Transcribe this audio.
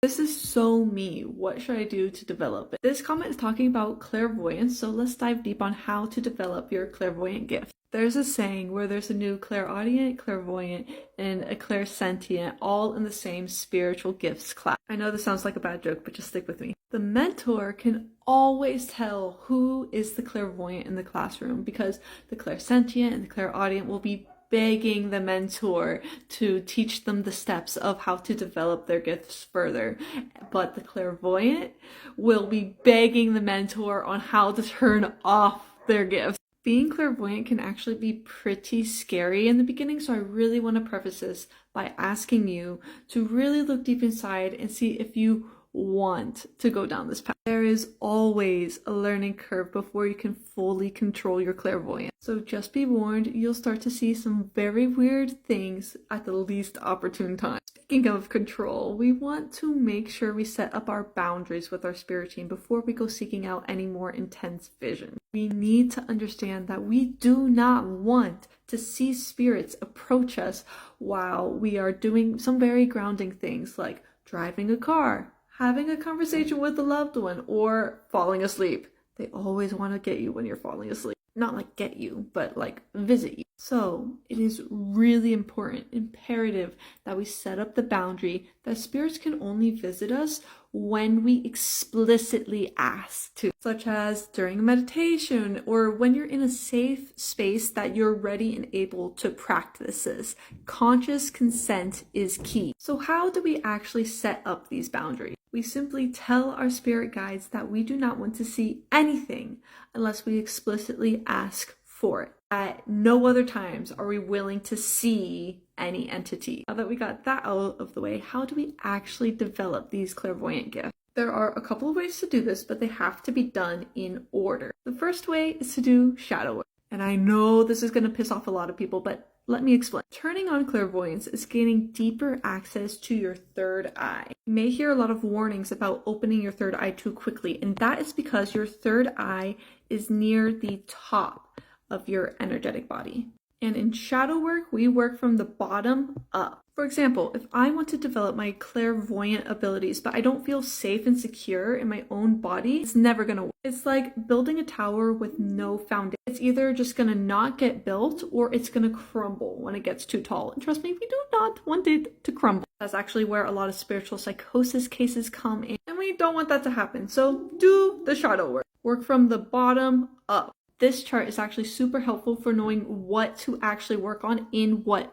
This is so me. What should I do to develop it? This comment is talking about clairvoyance, so let's dive deep on how to develop your clairvoyant gift. There's a saying where there's a new clairaudient, clairvoyant, and a clairsentient all in the same spiritual gifts class. I know this sounds like a bad joke, but just stick with me. The mentor can always tell who is the clairvoyant in the classroom because the clairsentient and the clairaudient will be begging the mentor to teach them the steps of how to develop their gifts further. But the clairvoyant will be begging the mentor on how to turn off their gifts. Being clairvoyant can actually be pretty scary in the beginning, so I really want to preface this by asking you to really look deep inside and see if you want to go down this path. There is always a learning curve before you can fully control your clairvoyance. So just be warned, you'll start to see some very weird things at the least opportune time. Speaking of control, we want to make sure we set up our boundaries with our spirit team before we go seeking out any more intense vision. We need to understand that we do not want to see spirits approach us while we are doing some very grounding things like driving a car, having a conversation with a loved one, or falling asleep. They always want to get you when you're falling asleep. Not like get you, but like visit you. So it is really important, imperative that we set up the boundary that spirits can only visit us when we explicitly ask to, such as during a meditation or when you're in a safe space that you're ready and able to practice this. Conscious consent is key. So how do we actually set up these boundaries? We simply tell our spirit guides that we do not want to see anything unless we explicitly ask for it. At no other times are we willing to see any entity. Now that we got that out of the way, how do we actually develop these clairvoyant gifts? There are a couple of ways to do this, but they have to be done in order. The first way is to do shadow work. And I know this is going to piss off a lot of people, but let me explain. Turning on clairvoyance is gaining deeper access to your third eye. You may hear a lot of warnings about opening your third eye too quickly, and that is because your third eye is near the top of your energetic body. And in shadow work, we work from the bottom up. For example, if I want to develop my clairvoyant abilities, but I don't feel safe and secure in my own body, it's never gonna work. It's like building a tower with no foundation. It's either just gonna not get built or it's gonna crumble when it gets too tall. And trust me, we do not want it to crumble. That's actually where a lot of spiritual psychosis cases come in, and we don't want that to happen. So do the shadow work. Work from the bottom up. This chart is actually super helpful for knowing what to actually work on in what.